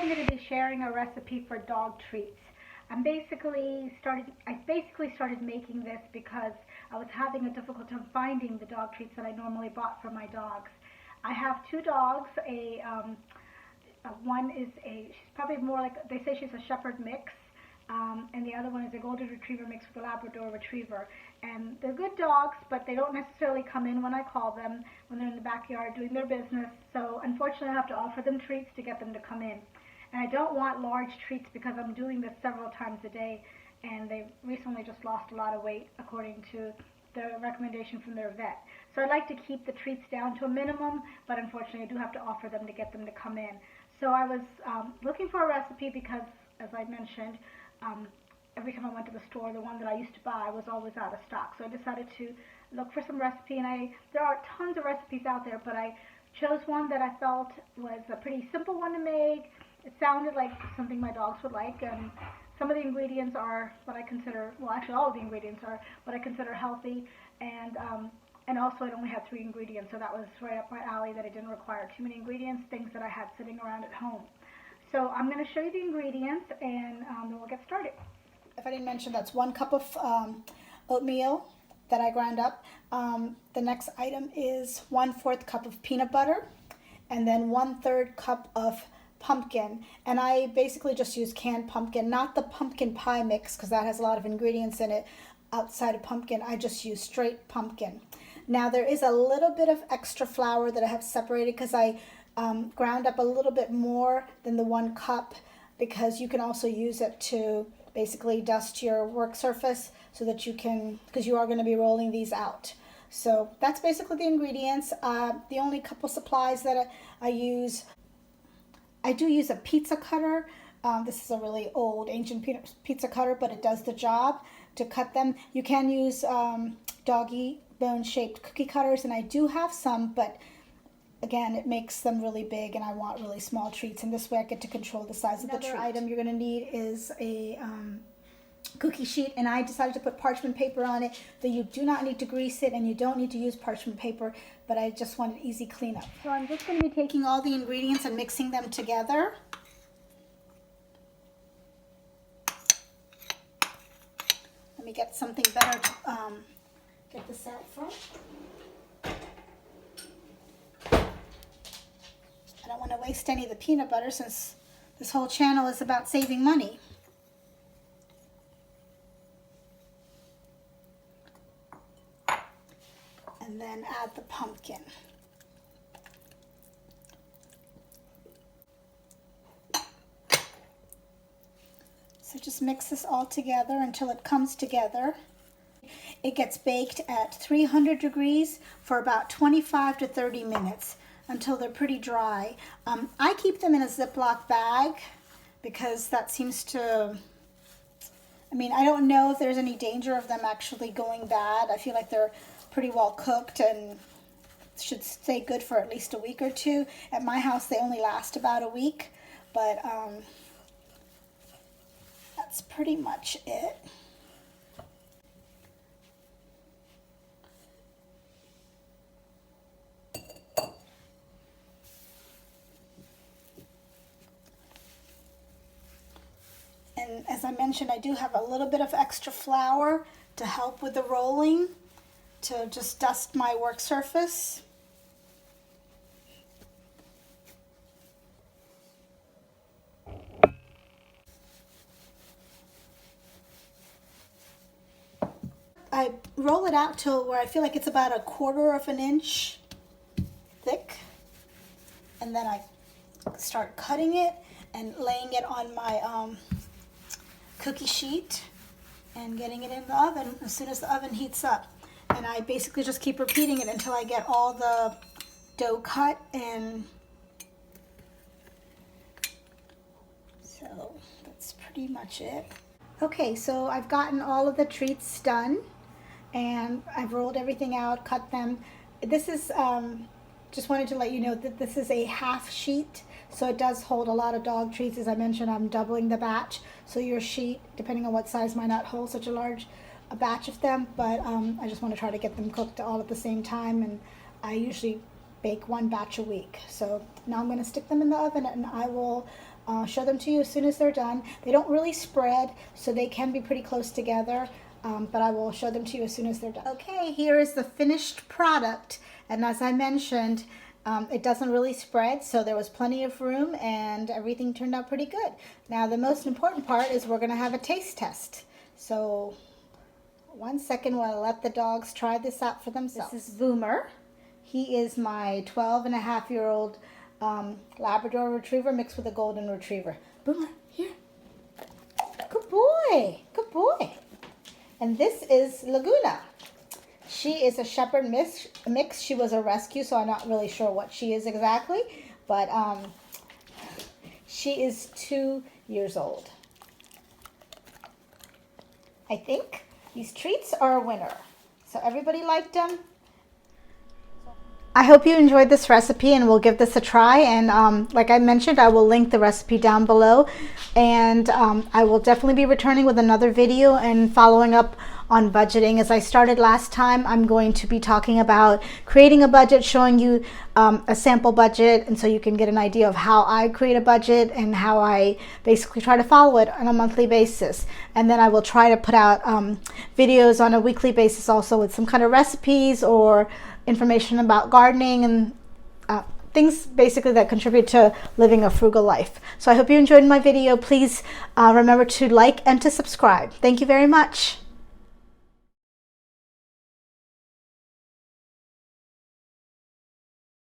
I'm going to be sharing a recipe for dog treats. I basically started making this because I was having a difficult time finding the dog treats that I normally bought for my dogs. I have two dogs. One is she's probably more like, they say she's a shepherd mix, and the other one is a golden retriever mixed with a Labrador retriever. And they're good dogs, but they don't necessarily come in when I call them, when they're in the backyard doing their business. So unfortunately, I have to offer them treats to get them to come in. And I don't want large treats because I'm doing this several times a day, and they recently just lost a lot of weight according to the recommendation from their vet. So I'd like to keep the treats down to a minimum, but unfortunately I do have to offer them to get them to come in. So I was looking for a recipe because, as I mentioned, every time I went to the store, the one that I used to buy was always out of stock. So I decided to look for some recipe, and there are tons of recipes out there, but I chose one that I felt was a pretty simple one to make. It sounded like something my dogs would like, and some of the ingredients are what I consider, well, actually all of the ingredients are what I consider healthy, and also it only had 3 ingredients, so that was right up my alley, that it didn't require too many ingredients, things that I had sitting around at home. So I'm going to show you the ingredients, and then we'll get started. If I didn't mention, that's 1 cup of oatmeal that I ground up. The next item is 1/4 cup of peanut butter, and then 1/3 cup of pumpkin. And I basically just use canned pumpkin, not the pumpkin pie mix, because that has a lot of ingredients in it. Outside of pumpkin, I just use straight pumpkin. Now there is a little bit of extra flour that I have separated because I ground up a little bit more than the 1 cup, because you can also use it to basically dust your work surface so that you can, because you are going to be rolling these out. So that's basically the ingredients. The only couple supplies that I use, I do use a pizza cutter. This is a really old, ancient pizza cutter, but it does the job to cut them. You can use doggy bone-shaped cookie cutters, and I do have some, but again, it makes them really big, and I want really small treats, and this way I get to control the size of the treat. Another item you're going to need is a cookie sheet, and I decided to put parchment paper on it, that you do not need to grease it, and you don't need to use parchment paper, but I just wanted easy cleanup. So I'm just going to be taking all the ingredients and mixing them together. Let me get something better to get this out from. I don't want to waste any of the peanut butter, since this whole channel is about saving money. And then add the pumpkin. So just mix this all together until it comes together. It gets baked at 300 degrees for about 25 to 30 minutes until they're pretty dry. I keep them in a Ziploc bag because that seems to, I mean, I don't know if there's any danger of them actually going bad. I feel like they're pretty well cooked and should stay good for at least a week or 2. At my house, they only last about a week, but that's pretty much it. And as I mentioned, I do have a little bit of extra flour to help with the rolling, to just dust my work surface. I roll it out till where I feel like it's about 1/4 of an inch thick, and then I start cutting it and laying it on my cookie sheet and getting it in the oven as soon as the oven heats up. And I basically just keep repeating it until I get all the dough cut. And so that's pretty much it. Okay, so I've gotten all of the treats done, and I've rolled everything out, cut them. This is, just wanted to let you know that this is a half sheet, so it does hold a lot of dog treats. As I mentioned, I'm doubling the batch, so your sheet, depending on what size, might not hold such a large batch of them, but I just want to try to get them cooked all at the same time, and I usually bake 1 batch a week. So now I'm going to stick them in the oven, and I will show them to you as soon as they're done. They don't really spread, so they can be pretty close together, but I will show them to you as soon as they're done. Okay, here is the finished product, and as I mentioned, it doesn't really spread, so there was plenty of room and everything turned out pretty good. Now the most important part is we're going to have a taste test. So 1 second while I let the dogs try this out for themselves. This is Boomer. He is my 12-and-a-half-year-old Labrador Retriever mixed with a Golden Retriever. Boomer, here. Good boy. Good boy. And this is Laguna. She is a Shepherd mix. She was a rescue, so I'm not really sure what she is exactly. But she is 2 years old. I think these treats are a winner. So everybody liked them. I hope you enjoyed this recipe, and we'll give this a try. And like I mentioned, I will link the recipe down below. And I will definitely be returning with another video and following up on budgeting. As I started last time, I'm going to be talking about creating a budget, showing you a sample budget, and so you can get an idea of how I create a budget and how I basically try to follow it on a monthly basis. And then I will try to put out videos on a weekly basis also with some kind of recipes or information about gardening and things basically that contribute to living a frugal life. So I hope you enjoyed my video. Please remember to like and to subscribe. Thank you very much.